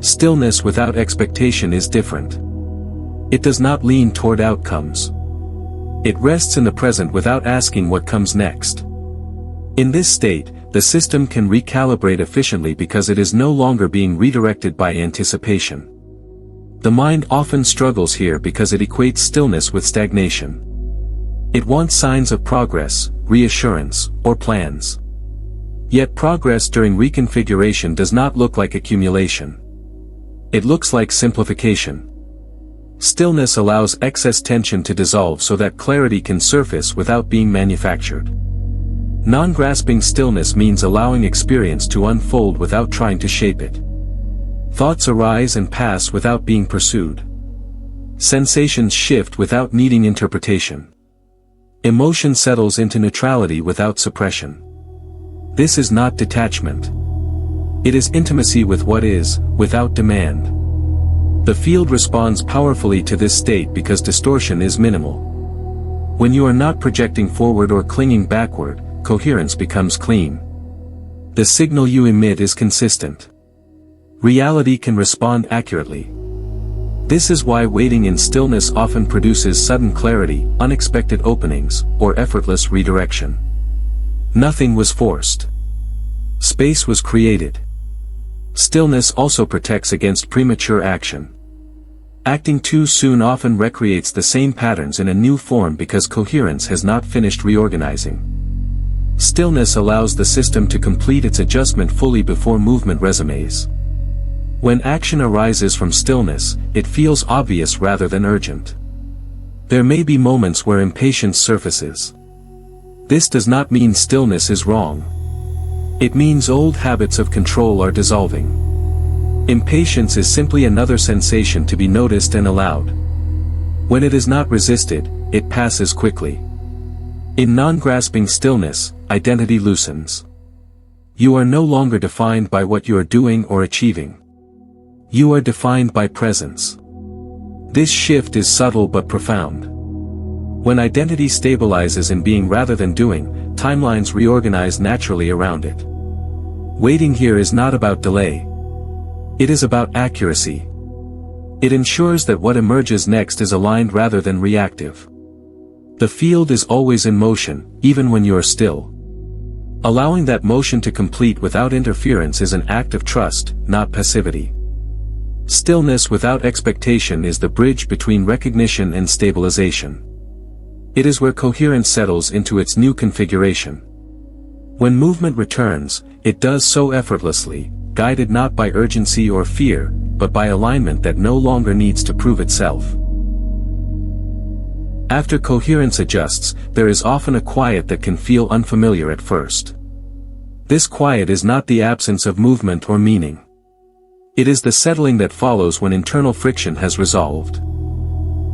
Stillness without expectation is different. It does not lean toward outcomes. It rests in the present without asking what comes next. In this state, the system can recalibrate efficiently because it is no longer being redirected by anticipation. The mind often struggles here because it equates stillness with stagnation. It wants signs of progress, reassurance, or plans. Yet progress during reconfiguration does not look like accumulation. It looks like simplification. Stillness allows excess tension to dissolve so that clarity can surface without being manufactured. Non-grasping stillness means allowing experience to unfold without trying to shape it. Thoughts arise and pass without being pursued. Sensations shift without needing interpretation. Emotion settles into neutrality without suppression. This is not detachment. It is intimacy with what is, without demand. The field responds powerfully to this state because distortion is minimal. When you are not projecting forward or clinging backward, coherence becomes clean. The signal you emit is consistent. Reality can respond accurately. This is why waiting in stillness often produces sudden clarity, unexpected openings, or effortless redirection. Nothing was forced. Space was created. Stillness also protects against premature action. Acting too soon often recreates the same patterns in a new form because coherence has not finished reorganizing. Stillness allows the system to complete its adjustment fully before movement resumes. When action arises from stillness, it feels obvious rather than urgent. There may be moments where impatience surfaces. This does not mean stillness is wrong. It means old habits of control are dissolving. Impatience is simply another sensation to be noticed and allowed. When it is not resisted, it passes quickly. In non-grasping stillness, identity loosens. You are no longer defined by what you are doing or achieving. You are defined by presence. This shift is subtle but profound. When identity stabilizes in being rather than doing, timelines reorganize naturally around it. Waiting here is not about delay. It is about accuracy. It ensures that what emerges next is aligned rather than reactive. The field is always in motion, even when you are still. Allowing that motion to complete without interference is an act of trust, not passivity. Stillness without expectation is the bridge between recognition and stabilization. It is where coherence settles into its new configuration. When movement returns, it does so effortlessly, guided not by urgency or fear, but by alignment that no longer needs to prove itself. After coherence adjusts, there is often a quiet that can feel unfamiliar at first. This quiet is not the absence of movement or meaning. It is the settling that follows when internal friction has resolved.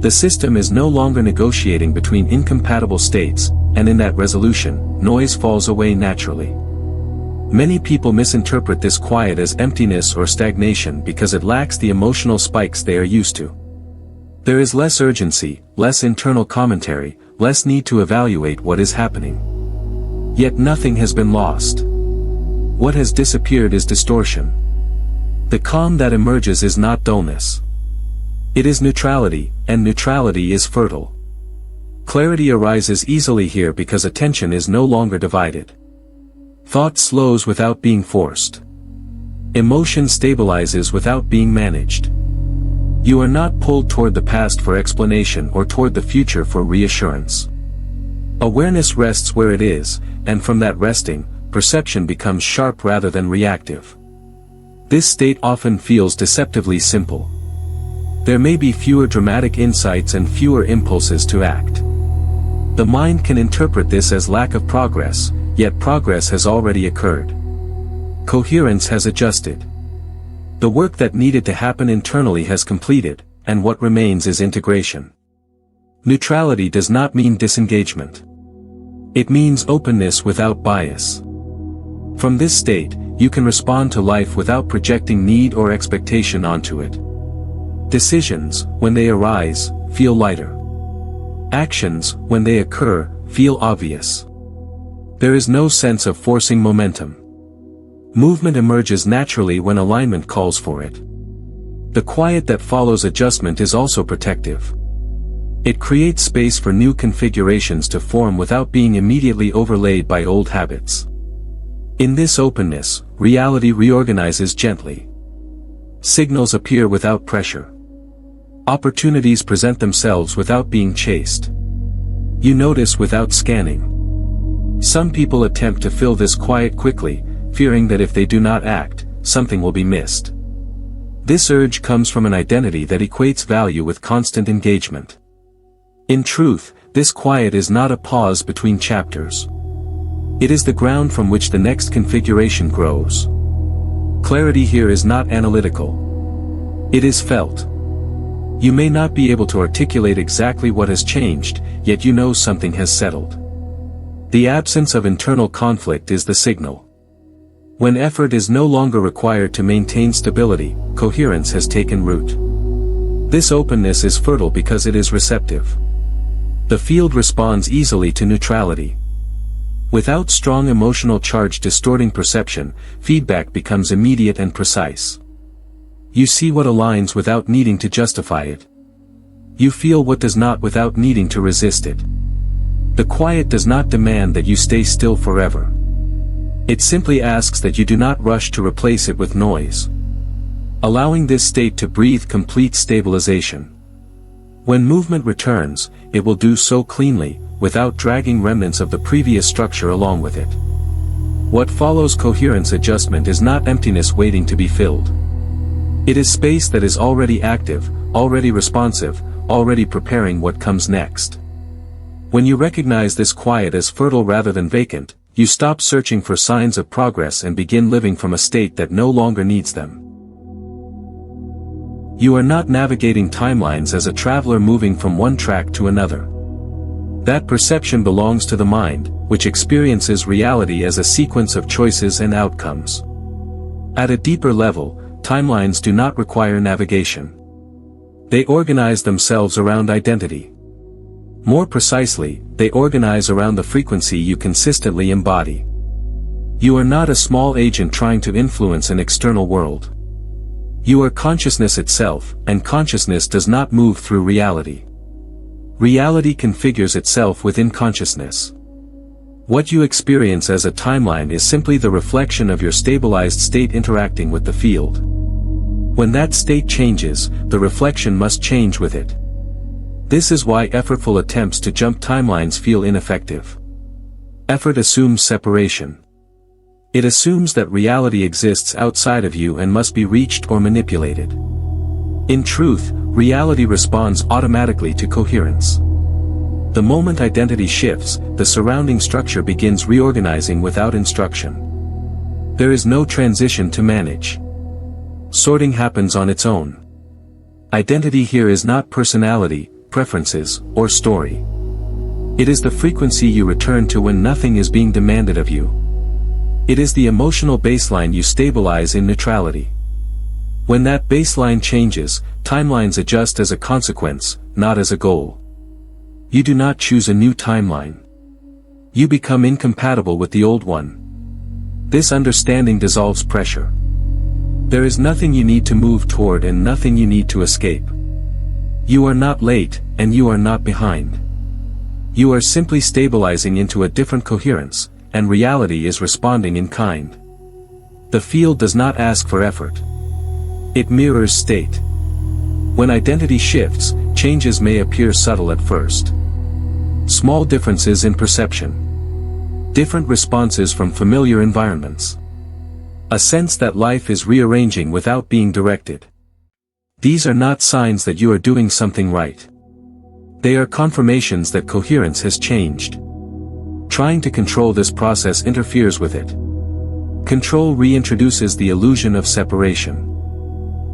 The system is no longer negotiating between incompatible states, and in that resolution, noise falls away naturally. Many people misinterpret this quiet as emptiness or stagnation because it lacks the emotional spikes they are used to. There is less urgency, less internal commentary, less need to evaluate what is happening. Yet nothing has been lost. What has disappeared is distortion. The calm that emerges is not dullness. It is neutrality, and neutrality is fertile. Clarity arises easily here because attention is no longer divided. Thought slows without being forced. Emotion stabilizes without being managed. You are not pulled toward the past for explanation or toward the future for reassurance. Awareness rests where it is, and from that resting, perception becomes sharp rather than reactive. This state often feels deceptively simple. There may be fewer dramatic insights and fewer impulses to act. The mind can interpret this as lack of progress, yet progress has already occurred. Coherence has adjusted. The work that needed to happen internally has completed, and what remains is integration. Neutrality does not mean disengagement. It means openness without bias. From this state, you can respond to life without projecting need or expectation onto it. Decisions, when they arise, feel lighter. Actions, when they occur, feel obvious. There is no sense of forcing momentum. Movement emerges naturally when alignment calls for it. The quiet that follows adjustment is also protective. It creates space for new configurations to form without being immediately overlaid by old habits. In this openness, reality reorganizes gently. Signals appear without pressure. Opportunities present themselves without being chased. You notice without scanning. Some people attempt to fill this quiet quickly, fearing that if they do not act, something will be missed. This urge comes from an identity that equates value with constant engagement. In truth, this quiet is not a pause between chapters. It is the ground from which the next configuration grows. Clarity here is not analytical. It is felt. You may not be able to articulate exactly what has changed, yet you know something has settled. The absence of internal conflict is the signal. When effort is no longer required to maintain stability, coherence has taken root. This openness is fertile because it is receptive. The field responds easily to neutrality. Without strong emotional charge distorting perception, feedback becomes immediate and precise. You see what aligns without needing to justify it. You feel what does not without needing to resist it. The quiet does not demand that you stay still forever. It simply asks that you do not rush to replace it with noise. Allowing this state to breathe complete stabilization. When movement returns, it will do so cleanly, without dragging remnants of the previous structure along with it. What follows coherence adjustment is not emptiness waiting to be filled. It is space that is already active, already responsive, already preparing what comes next. When you recognize this quiet as fertile rather than vacant, you stop searching for signs of progress and begin living from a state that no longer needs them. You are not navigating timelines as a traveler moving from one track to another. That perception belongs to the mind, which experiences reality as a sequence of choices and outcomes. At a deeper level, timelines do not require navigation. They organize themselves around identity. More precisely, they organize around the frequency you consistently embody. You are not a small agent trying to influence an external world. You are consciousness itself, and consciousness does not move through reality. Reality configures itself within consciousness. What you experience as a timeline is simply the reflection of your stabilized state interacting with the field. When that state changes, the reflection must change with it. This is why effortful attempts to jump timelines feel ineffective. Effort assumes separation. It assumes that reality exists outside of you and must be reached or manipulated. In truth, reality responds automatically to coherence. The moment identity shifts, the surrounding structure begins reorganizing without instruction. There is no transition to manage. Sorting happens on its own. Identity here is not personality, preferences, or story. It is the frequency you return to when nothing is being demanded of you. It is the emotional baseline you stabilize in neutrality. When that baseline changes, timelines adjust as a consequence, not as a goal. You do not choose a new timeline. You become incompatible with the old one. This understanding dissolves pressure. There is nothing you need to move toward and nothing you need to escape. You are not late, and you are not behind. You are simply stabilizing into a different coherence, and reality is responding in kind. The field does not ask for effort. It mirrors state. When identity shifts, changes may appear subtle at first. Small differences in perception. Different responses from familiar environments. A sense that life is rearranging without being directed. These are not signs that you are doing something right. They are confirmations that coherence has changed. Trying to control this process interferes with it. Control reintroduces the illusion of separation.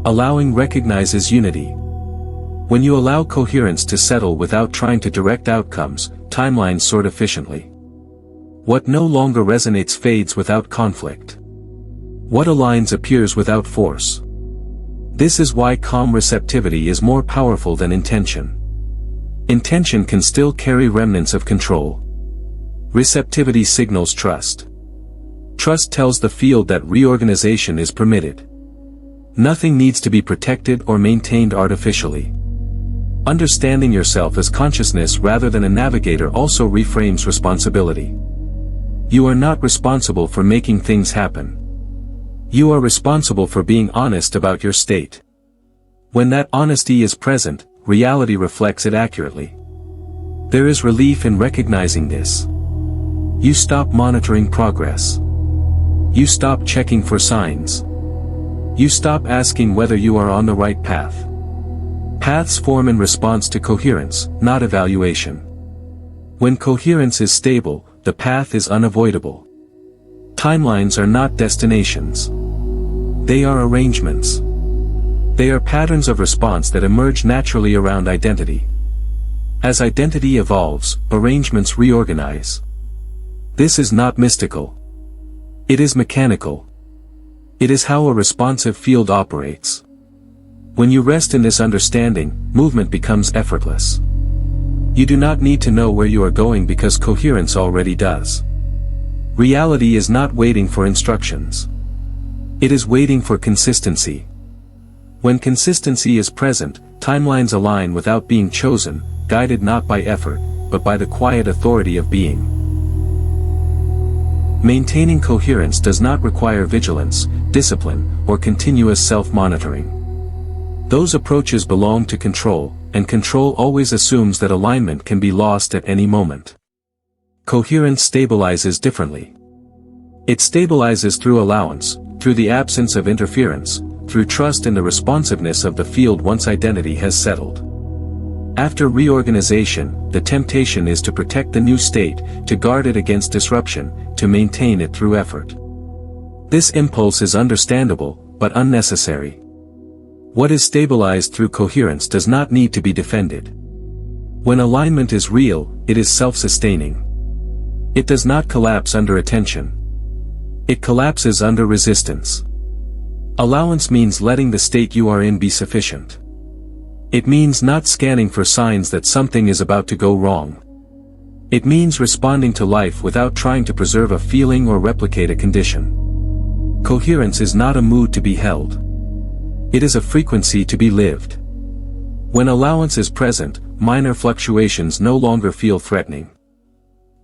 Allowing recognizes unity. When you allow coherence to settle without trying to direct outcomes, timelines sort efficiently. What no longer resonates fades without conflict. What aligns appears without force. This is why calm receptivity is more powerful than intention. Intention can still carry remnants of control. Receptivity signals trust. Trust tells the field that reorganization is permitted. Nothing needs to be protected or maintained artificially. Understanding yourself as consciousness rather than a navigator also reframes responsibility. You are not responsible for making things happen. You are responsible for being honest about your state. When that honesty is present, reality reflects it accurately. There is relief in recognizing this. You stop monitoring progress. You stop checking for signs. You stop asking whether you are on the right path. Paths form in response to coherence, not evaluation. When coherence is stable, the path is unavoidable. Timelines are not destinations. They are arrangements. They are patterns of response that emerge naturally around identity. As identity evolves, arrangements reorganize. This is not mystical. It is mechanical. It is how a responsive field operates. When you rest in this understanding, movement becomes effortless. You do not need to know where you are going because coherence already does. Reality is not waiting for instructions. It is waiting for consistency. When consistency is present, timelines align without being chosen, guided not by effort, but by the quiet authority of being. Maintaining coherence does not require vigilance, discipline, or continuous self-monitoring. Those approaches belong to control, and control always assumes that alignment can be lost at any moment. Coherence stabilizes differently. It stabilizes through allowance, through the absence of interference, through trust in the responsiveness of the field once identity has settled. After reorganization, the temptation is to protect the new state, to guard it against disruption, to maintain it through effort. This impulse is understandable, but unnecessary. What is stabilized through coherence does not need to be defended. When alignment is real, it is self-sustaining. It does not collapse under attention. It collapses under resistance. Allowance means letting the state you are in be sufficient. It means not scanning for signs that something is about to go wrong. It means responding to life without trying to preserve a feeling or replicate a condition. Coherence is not a mood to be held. It is a frequency to be lived. When allowance is present, minor fluctuations no longer feel threatening.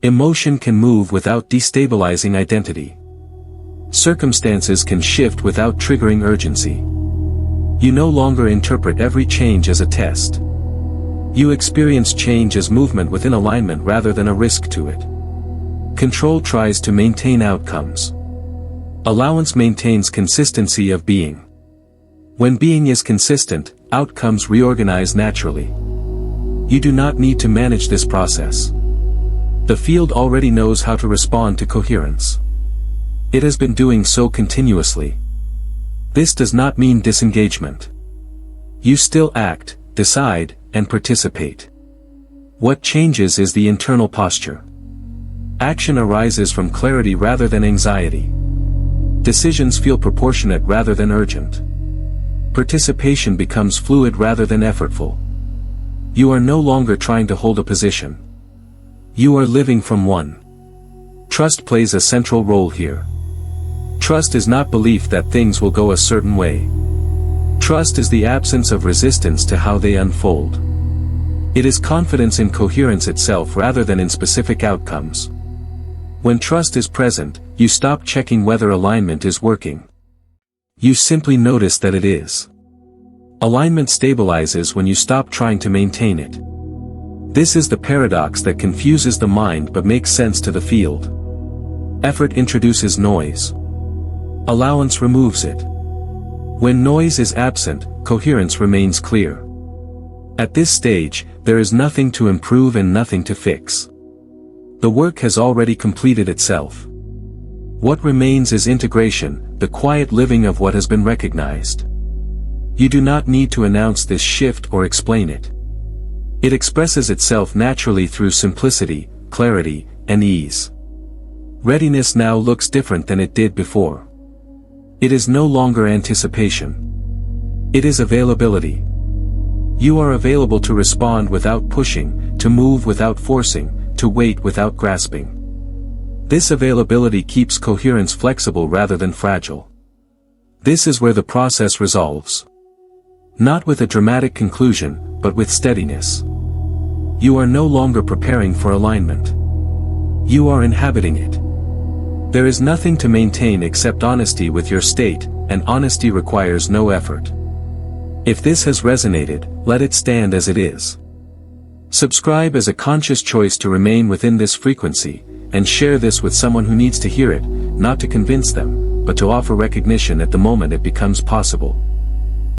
Emotion can move without destabilizing identity. Circumstances can shift without triggering urgency. You no longer interpret every change as a test. You experience change as movement within alignment rather than a risk to it. Control tries to maintain outcomes. Allowance maintains consistency of being. When being is consistent, outcomes reorganize naturally. You do not need to manage this process. The field already knows how to respond to coherence. It has been doing so continuously. This does not mean disengagement. You still act, decide, and participate. What changes is the internal posture. Action arises from clarity rather than anxiety. Decisions feel proportionate rather than urgent. Participation becomes fluid rather than effortful. You are no longer trying to hold a position. You are living from one. Trust plays a central role here. Trust is not belief that things will go a certain way. Trust is the absence of resistance to how they unfold. It is confidence in coherence itself rather than in specific outcomes. When trust is present, you stop checking whether alignment is working. You simply notice that it is. Alignment stabilizes when you stop trying to maintain it. This is the paradox that confuses the mind but makes sense to the field. Effort introduces noise. Allowance removes it. When noise is absent, coherence remains clear. At this stage, there is nothing to improve and nothing to fix. The work has already completed itself. What remains is integration, the quiet living of what has been recognized. You do not need to announce this shift or explain it. It expresses itself naturally through simplicity, clarity, and ease. Readiness now looks different than it did before. It is no longer anticipation. It is availability. You are available to respond without pushing, to move without forcing, to wait without grasping. This availability keeps coherence flexible rather than fragile. This is where the process resolves. Not with a dramatic conclusion, but with steadiness. You are no longer preparing for alignment. You are inhabiting it. There is nothing to maintain except honesty with your state, and honesty requires no effort. If this has resonated, let it stand as it is. Subscribe as a conscious choice to remain within this frequency, and share this with someone who needs to hear it, not to convince them, but to offer recognition at the moment it becomes possible.